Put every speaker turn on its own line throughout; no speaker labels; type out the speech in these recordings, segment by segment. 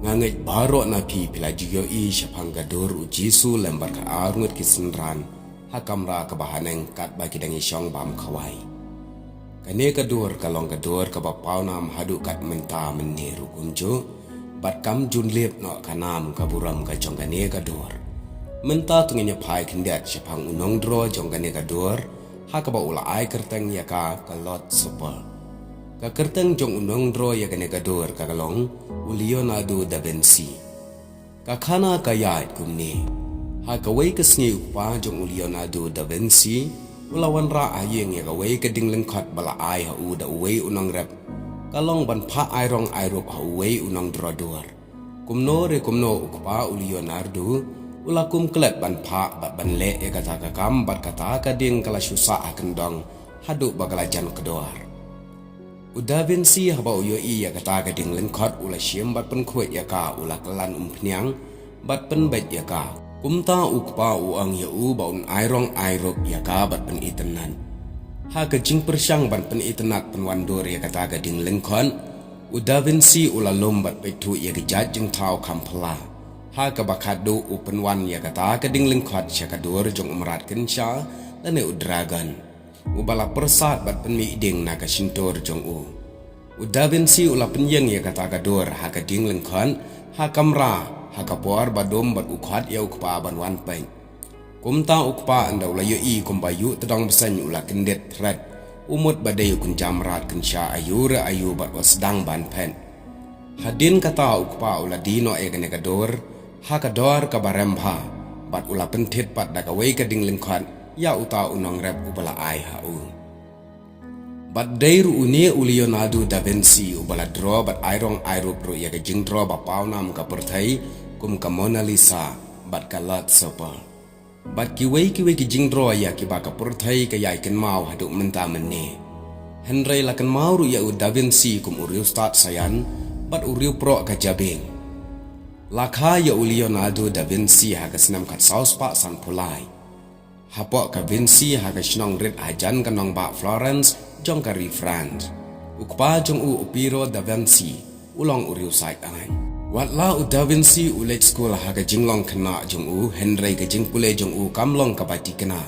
ngangit barok na pi pilajiyo i syapang gadur ujisu lembar ka arungut kisenran hakamra kabahaneng kat bagi dangi syong bam kawai. Kane gadur kalong gadur kabapau nam hadu kat menta meniru kunju bat kam jun lep no kanam kaburam ka jong kane gadur. Menta tunginya pai kindat syapang unong dro jong kane gadur hakaba ula ai kerteng yaka kalot super. Ka kerteng jong unong dro ya kane gadur kagalong Leonardo da Vinci. Ka khana kayat kumni ha kawai kasngi upa jong Leonardo da Vinci ulawan ra ayeng ya kawai kading lengkhat bala ai ha u da uwei unong rep kalong ban pha ai rong ai rup ha uwei unong dro dor kumno re kumno ukpa Leonardo ulakum klet ban pha bat ban le e kata ka kam bat kata kading kala susa akendong hadu bagalajan kedor. Da Vinci haba uyo iya kata gading lengkot ula syem bat pen kuat yaka ula kelan umpniang bat pen bet yaka kumta ukpa uang ya u baun airong airup yaka bat pen itenan ha kejing persyang bat pen itenat pen wandur ya kata gading lengkot Da Vinci ula lom bat petu ya gejat jeng tau kampala ha kabakadu upen wan ya kata gading lengkot syakadur jong umrat kensya dan dragon ubala persat bat penmi ding naga sintor jong u. Da Vinci ula penyeng ya kata gadur ha kading lengkhan ha kamra ha kapor badom bat ukhat ya ukpa ban wan peng. Kumta ukpa anda ula yoi kumbayu tedang besan ula kendet thread umut badai kun jamrat kensya ayura ayu bat wasdang ban pen. Hadin kata ukpa ula dino e kene gadur ha kador kabaremha bat ula pentit pat dakawai kading lengkhan ya uta unong rep ubala ai ha u. Bat dairu uni Leonardo da Vinci ubala draw bat airong airup ru ya kejing draw bapau nam ka perthai kum ka Mona Lisa bat ka lot sopa. Bat kiwei kejing draw ya ki ba ka perthai ka yai ken mau hadu menta menne. Henry la ken mau ru ya u da Vinci kum uriu start sayan bat uriu pro ka jabeng. Lakha ya Leonardo da Vinci ha ka senam kat saus pa san pulai. Hapok ka Vinci ha ka shnong rit ajan ka nong ba Florence jong ka France. Ukpa jong u upiro da Vinci ulong uriu sai ai. Watla u da Vinci u late school ha ka jinglong kena jong u Henry ka jing pule jong u kamlong ka bati kena.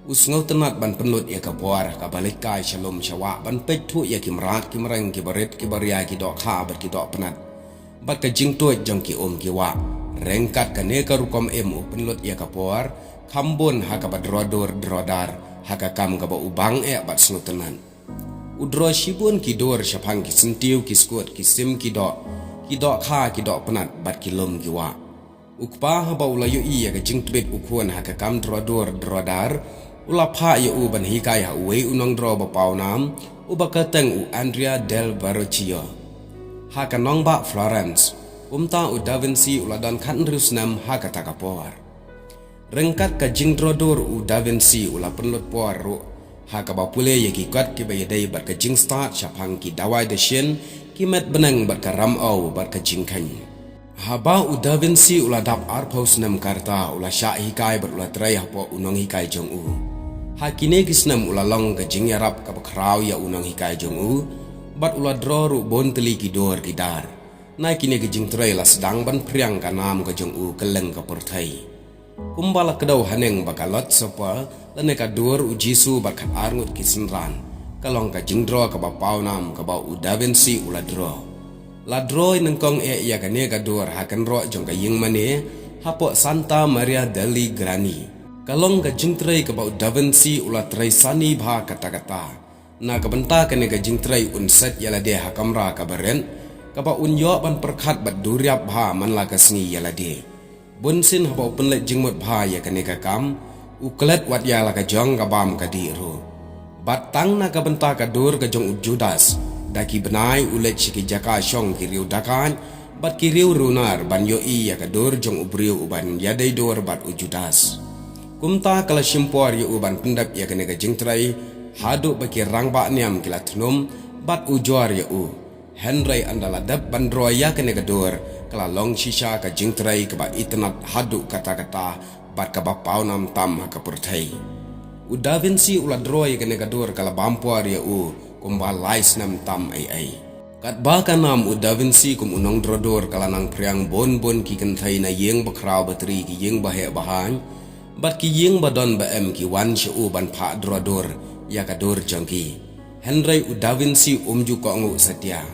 Usngau tenat ban penlut ya ka puar ka balik kai shalom syawa ban pek tu ya kimrat kimreng ki barit ki baria ki dok ha bat ki dok penat. Bat ka jing tuat jong ki ki wa. Rengkat ka ne ka rukom u penlut ya ka puar kambon haka badrodor drodar haka kam gaba ubang bat snutenan udro shibun kidor syapang ki sentiu ki skut ki sim ki dok kha ki dok penat bat ki lom ki wa ukpa haba ulayu iya ka jingtbit ukhuan haka kam drodor drodar ulapha ya u ban hikai ha uwe unong dro bapau nam ubakateng u Andrea del Verrocchio haka nong ba Florence umta u Da Vinci uladon kan rusnam haka takapor. Rengkat ka jing drodor u Da Vinci ula penlut por ru ha ka bapule ya ki kat ki bayadai bat ka jing start syapang ki dawai de shin ki met benang bat ka ram au bat ka jing kan ha ba u Da Vinci ula dap arpos nam karta ula sya hikai bat ula trai ha po unong hikai jong u ha kine kisnam ula long ka jing yarap ka bakrau ya unong hikai jong u bat ula dro ru bon teli ki dor ki dar na kine ka jing trai la sedang ban priang ka nam ka jong u keleng ka perthai. Kumbala kedau haneng bakalot sopa dan ka dur ujisu bakat arngut kisenran kalong ka jingdro ka bapau nam ka ba u Da Vinci ula dro la dro nengkong ya ka ne ka dur hakan ro jong ka ying mane hapo Santa Maria degli Grani kalong ka jingtrai ka ba u Da Vinci ula trai sani bha kata-kata na ka benta ka ne ka jingtrai un set yala de hakamra ka baren ka ba un yo ban perkhat bat duriap bha man la ka sngi yala de bunsin haba penlet jingmut bhaya ka neka kam uklet wat ya la ka jong ka bam ka diru batang na ka benta ka dur ka jong Judas daki benai ulet shiki jaka shong ki riu dakan bat ki riu runar ban yo i ya ka dur jong ubriu uban ya dai dur bat Judas kumta kala shimpor yo uban pendap ya ka neka jingtrai hadu baki rang ba niam kila tnum bat ujor ya u Henry andala dap bandro ya ka neka dur kala long shisha ka jingtrai ka ba itnat hadu kata-kata bat ka bapau nam tam ka perthai u Da Vinci ula droi ka neka dur kala bampuar ya u kumba lais nam tam ai Kat baka nam u Da Vinci kum unong drodor kalanang priang bon ki kenthai na yeng bakrau bateri ki yeng bahe bahan bat ki yeng badon ba em ki wan shu ban pha drodor ya kador jongki Henry u Da Vinci ju ko ngu setia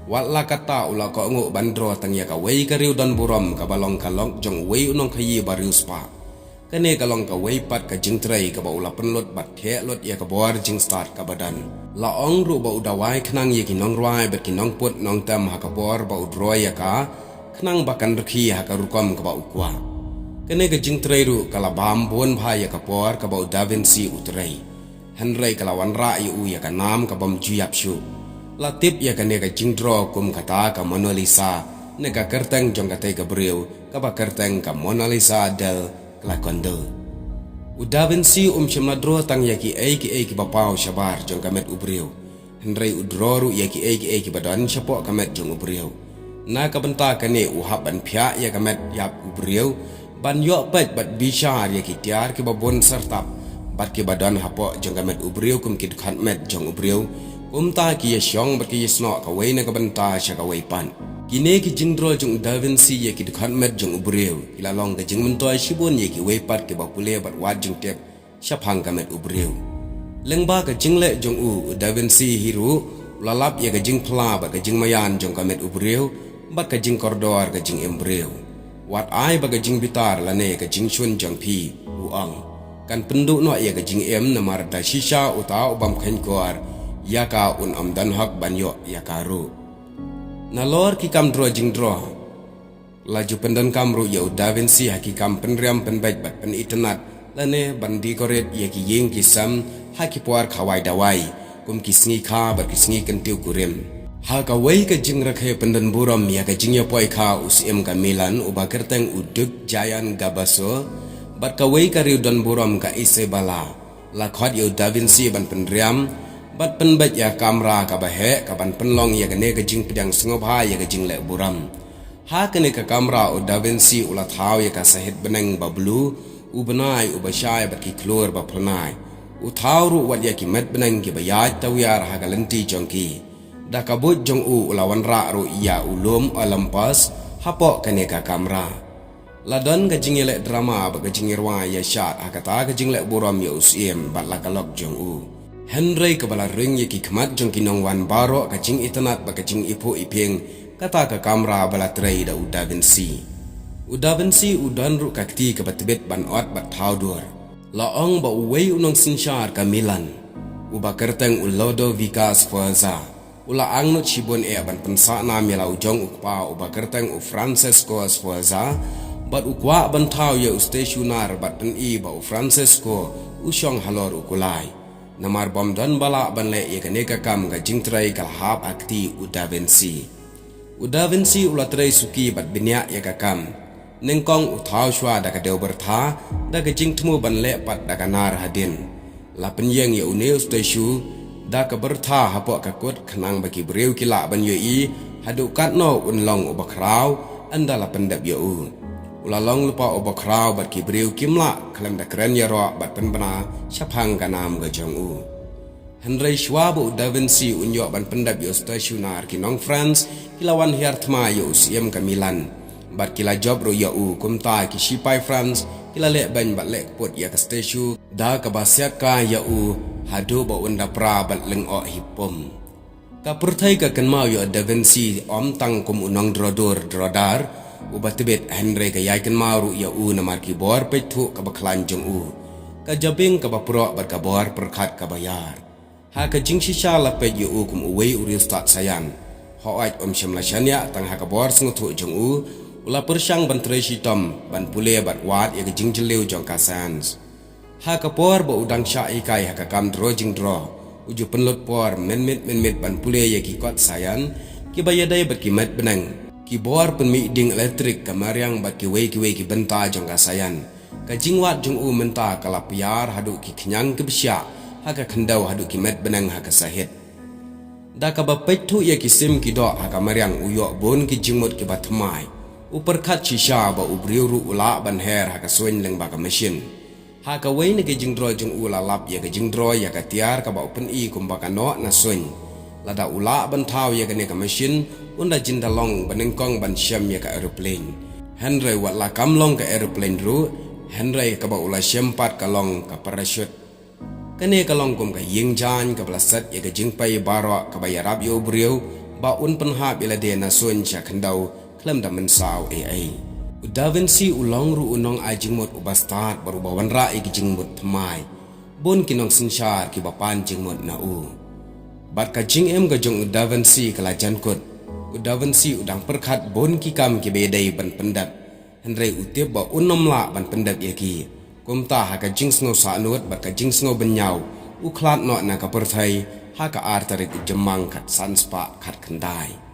wat la kata ula ko ngu bandro tang ya ka wei ka riu don burom ka balong kalong jong wei unong khayi bariu spa kane kalong ka wei pat ka jingtrai ka ba ula penlot bat the lot ya ka bor jing start ka badan la ong ru ba udawai khnang ye ki nong rwai bet ki nong put nong tam ha ka bor ba udroi ya ka khnang bakan rkhi ha ka rukom ka ba ukwa kane ka jingtrai ru kala bam bon bha ya ka bor ka ba Da Vinci utrai Henry kala wan ra yu ya ka nam ka bam juyap shu la tip ya ka ne ka jingdro kum kata ka Mona Lisa ne ka kerteng jong ka te ka breu ka ba kerteng ka Mona Lisa del la kondo u Da Vinci chimna dro tang ya ki ki ba pau shabar jong ka met u breu Henry u droru ya ki ki badan shapo ka met jong u breu na ka benta ka ne u hab ban phya ya ka met yap u breu ban yo pet bat bishar ya ki tiar ki ba bon sertap bat ki badan hapo jong ka met u breu kum ki khat met jong u breu ta ki yeshong bat ki yesno ka wei na ka benta sha ka wei pan kine ki jingdro jong Da Vinci ye ki khat met jong u breu ila long ka jing mentoi shibon ye ki wei pat ki ba pule bat wat jing tep sha phang ka met u breu lengba ka jingle jong u Da Vinci hiru lalap ye ka jing phla ba ka jing mayan jong ka met u breu bat ka jing kordor ka jing embreu wat ai ba ka jing bitar la ne ka jing shun jong pi u ang kan pendu no ye ka jing em na mar da shisha uta ubam khain kor ya ka un amdan hak banyo ya karu na lor ki kam dro jing dro la ju pendan kam ru ya Da Vinci ha ki kam penriam penbaik bat pen internet la ne bandi koret ye ki yeng ki sam ha ki puar khawai dawai kum ki sngi kha bat ki sngi kentiu kurim ha ka wei ka jing rakhe pendan buram ya ka jing ya poi kha us em ka Milan u ba kerteng uduk jayan gabaso bat ka wei ka riu don buram ka Isabella la khot ya Da Vinci ban penriam bat penbat ya kamera ka bahe ka ban penlong ya ne ka jing pedang sngobha ya ka jing le buram ha ka ne ka kamera u Da Vinci ula thau ya ka sahit beneng bablu u benai u bashai bat ki klor ba pranai u thau ru wat ya ki met beneng ki bayat tawyar ha ka lenti jongki da ka but jong u ula wan ra ru ya ulum Olympus hapo ka ne ka kamera ladon ka jing le drama ba ka jing irwa ya shat ha ka ta ka jing le buram ya usiem bat la ka lok jong u Henry kabala ring ye ki khmat jong kinong wan baro ka jing internet ba ka jing ipo ipeng kata ka kamera bala trai da u Da Vinci u dan ru ka kti ka batbet ban ot bat thaudur la ong ba wei unong sinchar ka Milan u ba kerteng u Ludovica Sforza ula ang no chibon e ban pensa na mela u jong ukpa u ba kerteng u Francesco Sforza bat u kwa ban thau ye u stationer bat pen i ba u Francesco u shong halor u kulai namar bom dan bala ban le ye kane ka kam ga jingtrai kal hab akti u Da Vinci ula trai suki bat binya ye ka kam nengkong u thau shwa da ka deu bertha da ka jing thmu ban le pat da ka nar hadin la penyeng ye u neu stashu da ka bertha hapo ka kot khnang ba ki breu ki la ban ye i hadu kat no un long u bakrau anda la pendap ye u ula long lupa o bakrau bat ki breu kimla klam da kren ya ro bat pen bana shaphang ka nam ga jong u Henry Schwab u Da Vinci unyo ban pendap yo stationer ki nong France kilawan hiar thma yo siem ka Milan bat kila job ro ya u kumta ki sipai France kila le ban bat le pot ya ka statue da ka basyak ka ya u hadu ba unda pra bat leng o hipom ka purthai ka kanmau yo Da Vinci om tang kum unong drodar ubatibet Henry ka yaikan maru ya u namar ki bor pethu ka baklan jong u ka jabing ka bapro bat ka bor perkhat ka bayar ha ka jing shisha la pe ya u kum uwei uri stat sayan ho ait shimla shanya tang ha ka bor snguthu jong u ula persyang ban treshi tom ban pule bat wat ya ka jing jeleu jong ka sans ha ka por ba udang sha ikai ha ka kam dro jing dro uju penlot por menmit ban pule ya ki kot sayan ki bayadai bat ki met benang ki bor pen mi ding elektrik kamariang bat ki wei ki benta jong ka sayan ka jingwat jong u menta kala piar hadu ki knyang ke besya ha ka khendau hadu ki met benang ha ka sahit da ka ba pethu ye ki sim ki do ha ka mariang uyo bon ki jingmot ki batmai uper khat shisha ba ubriu ru ula ban her ha ka soin leng ba ka machine ha ka wei ne ki jingdro jong u la lap ye ka jingdro ya ka tiar ka ba open i kum ba ka no na soin lada ula bantau ya kene ka mesin unda jindalong benengkong ban syam ya ka aeroplane Henry wat la kamlong ka aeroplane ru Henry ka ba ula syempat kalong ka parachute kene kalong kum ka yingjan ka blasat ya ka jingpai barok ka ba yarab yo briu ba un penha bila de na sun cha khandau klam da mensau ai Da Vinci ulong ru unong ajingmut ubastat baru bawan ra ki jingmut thamai bon kinong sinchar ki bapan jingmut na u bat ka jing em ga jong Da Vinci kala jankut Da Vinci udang perkhat bon ki kam ki bedai ban pendat Henry utip ba unom la ban pendat ye ki kumta ha ka jing sngo sa nuat bat ka jing sngo benyau u khlat no na ka perthai ha ka artarik jemang khat sanspa khat khandai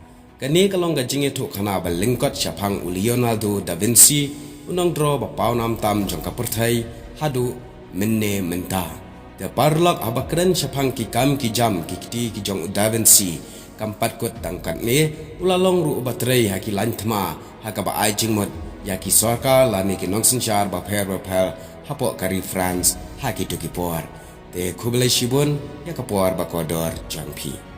Kani kalong ka jingi tu khana ba lingkot Shapang Leonardo da Vinci unang draw ba pau nam tam jong ka perthai hadu minne menta de parlok abakren Shapang ki kam ki jam ki kiti ki jong da Vinci kampat kot tangkat ne ulalong ru batrei ha ki lanthma ha ka ba ai jingmot ya ki sorka lani ki nong sinchar ba pher hapo kari France ha ki to ki por te khubele shibun ya ka por ba kodor jangpi